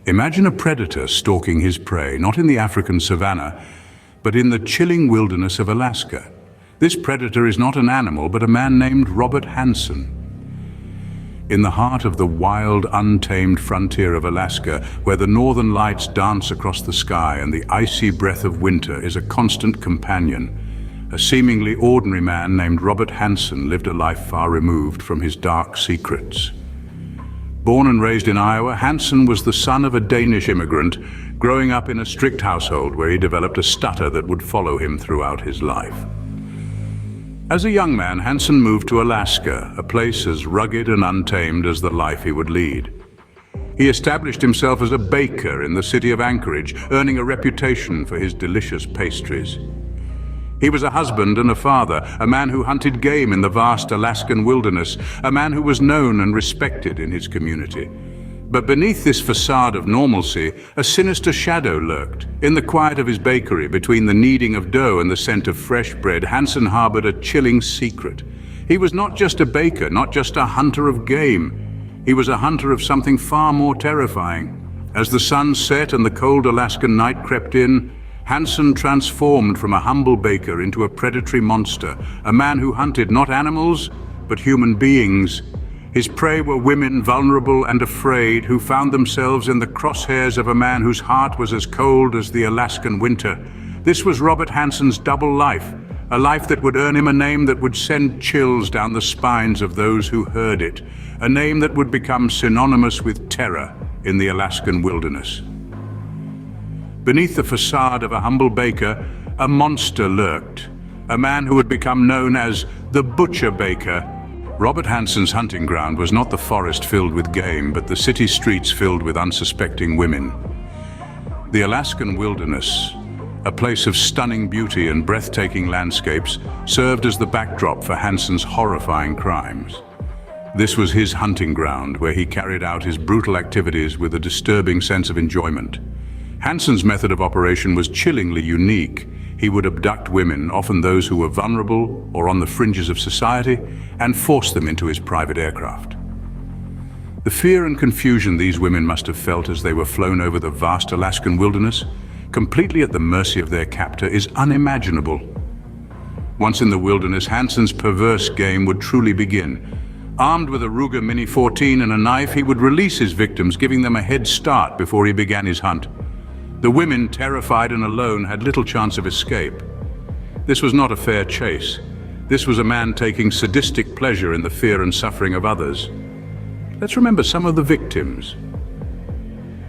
Imagine a predator stalking his prey, not in the African savanna, but in the chilling wilderness of Alaska. This predator is not an animal, but a man named Robert Hansen. In the heart of the wild, untamed frontier of Alaska, where the northern lights dance across the sky and the icy breath of winter is a constant companion, a seemingly ordinary man named Robert Hansen lived a life far removed from his dark secrets. Born and raised in Iowa, Hansen was the son of a Danish immigrant, growing up in a strict household where he developed a stutter that would follow him throughout his life. As a young man, Hansen moved to Alaska, a place as rugged and untamed as the life he would lead. He established himself as a baker in the city of Anchorage, earning a reputation for his delicious pastries. He was a husband and a father, a man who hunted game in the vast Alaskan wilderness, a man who was known and respected in his community. But beneath this facade of normalcy, a sinister shadow lurked. In the quiet of his bakery, between the kneading of dough and the scent of fresh bread, Hansen harbored a chilling secret. He was not just a baker, not just a hunter of game. He was a hunter of something far more terrifying. As the sun set and the cold Alaskan night crept in, Hansen transformed from a humble baker into a predatory monster, a man who hunted not animals, but human beings. His prey were women, vulnerable and afraid, who found themselves in the crosshairs of a man whose heart was as cold as the Alaskan winter. This was Robert Hansen's double life, a life that would earn him a name that would send chills down the spines of those who heard it, a name that would become synonymous with terror in the Alaskan wilderness. Beneath the facade of a humble baker, a monster lurked, a man who would become known as the Butcher Baker. Robert Hansen's hunting ground was not the forest filled with game, but the city streets filled with unsuspecting women. The Alaskan wilderness, a place of stunning beauty and breathtaking landscapes, served as the backdrop for Hansen's horrifying crimes. This was his hunting ground, where he carried out his brutal activities with a disturbing sense of enjoyment. Hansen's method of operation was chillingly unique. He would abduct women, often those who were vulnerable or on the fringes of society, and force them into his private aircraft. The fear and confusion these women must have felt as they were flown over the vast Alaskan wilderness, completely at the mercy of their captor, is unimaginable. Once in the wilderness, Hansen's perverse game would truly begin. Armed with a Ruger Mini 14 and a knife, he would release his victims, giving them a head start before he began his hunt. The women, terrified and alone, had little chance of escape. This was not a fair chase. This was a man taking sadistic pleasure in the fear and suffering of others. Let's remember some of the victims.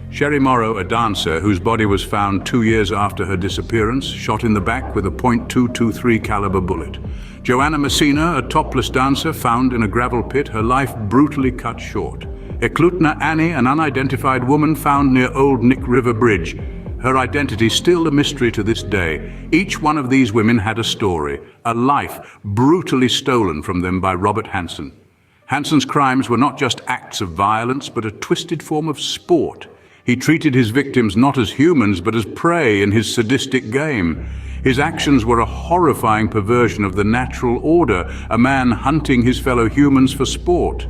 Sherry Morrow, a dancer whose body was found 2 years after her disappearance, shot in the back with a .223 caliber bullet. Joanna Messina, a topless dancer found in a gravel pit, her life brutally cut short. Eklutna Annie, an unidentified woman found near Old Nick River Bridge. Her identity still a mystery to this day. Each one of these women had a story, a life brutally stolen from them by Robert Hansen. Hansen's crimes were not just acts of violence, but a twisted form of sport. He treated his victims not as humans, but as prey in his sadistic game. His actions were a horrifying perversion of the natural order, a man hunting his fellow humans for sport.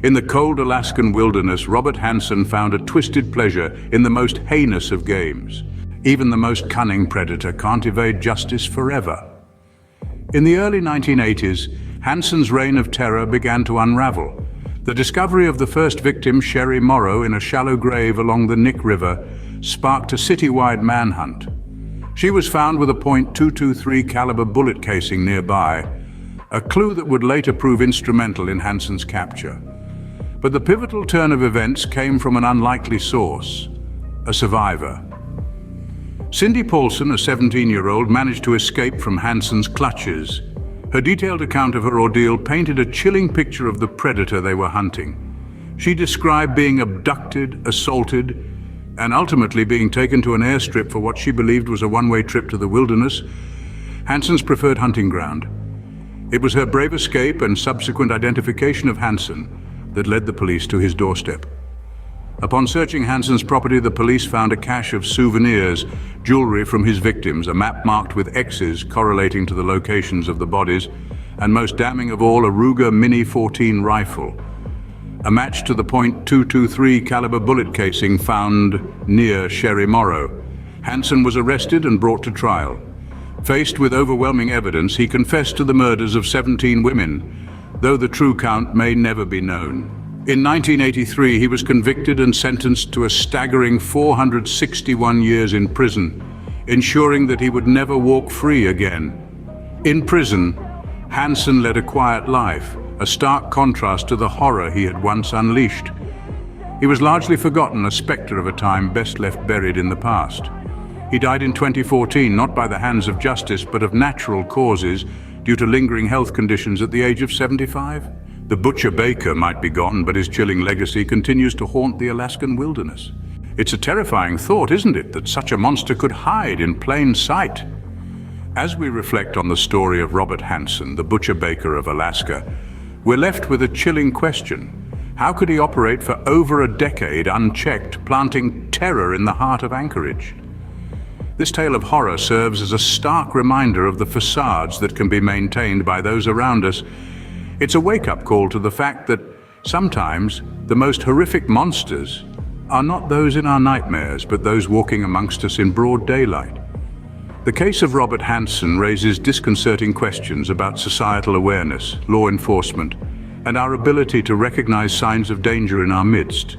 In the cold Alaskan wilderness, Robert Hansen found a twisted pleasure in the most heinous of games. Even the most cunning predator can't evade justice forever. In the early 1980s, Hansen's reign of terror began to unravel. The discovery of the first victim, Sherry Morrow, in a shallow grave along the Nick River, sparked a citywide manhunt. She was found with a .223 caliber bullet casing nearby, a clue that would later prove instrumental in Hansen's capture. But the pivotal turn of events came from an unlikely source, a survivor. Cindy Paulson, a 17-year-old, managed to escape from Hansen's clutches. Her detailed account of her ordeal painted a chilling picture of the predator they were hunting. She described being abducted, assaulted, and ultimately being taken to an airstrip for what she believed was a one-way trip to the wilderness, Hansen's preferred hunting ground. It was her brave escape and subsequent identification of Hansen that led the police to his doorstep. Upon searching Hansen's property, the police found a cache of souvenirs, jewelry from his victims, a map marked with X's correlating to the locations of the bodies, and most damning of all, a Ruger Mini 14 rifle. a match to the .223 caliber bullet casing found near Sherry Morrow. Hansen was arrested and brought to trial. Faced with overwhelming evidence, he confessed to the murders of 17 women, though the true count may never be known. In 1983, he was convicted and sentenced to a staggering 461 years in prison, ensuring that he would never walk free again. In prison, Hansen led a quiet life, a stark contrast to the horror he had once unleashed. He was largely forgotten, a specter of a time best left buried in the past. He died in 2014, not by the hands of justice, but of natural causes due to lingering health conditions at the age of 75. The butcher baker might be gone, but his chilling legacy continues to haunt the Alaskan wilderness. It's a terrifying thought, isn't it, that such a monster could hide in plain sight? As we reflect on the story of Robert Hansen, the butcher baker of Alaska, we're left with a chilling question. How could he operate for over a decade unchecked, planting terror in the heart of Anchorage? This tale of horror serves as a stark reminder of the facades that can be maintained by those around us. It's a wake-up call to the fact that sometimes the most horrific monsters are not those in our nightmares, but those walking amongst us in broad daylight. The case of Robert Hansen raises disconcerting questions about societal awareness, law enforcement, and our ability to recognize signs of danger in our midst.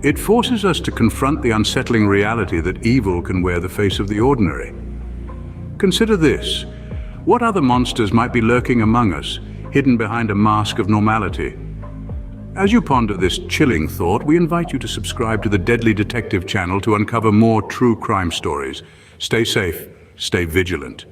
It forces us to confront the unsettling reality that evil can wear the face of the ordinary. Consider this. What other monsters might be lurking among us, hidden behind a mask of normality? As you ponder this chilling thought, we invite you to subscribe to the Deadly Detective channel to uncover more true crime stories. Stay safe, stay vigilant.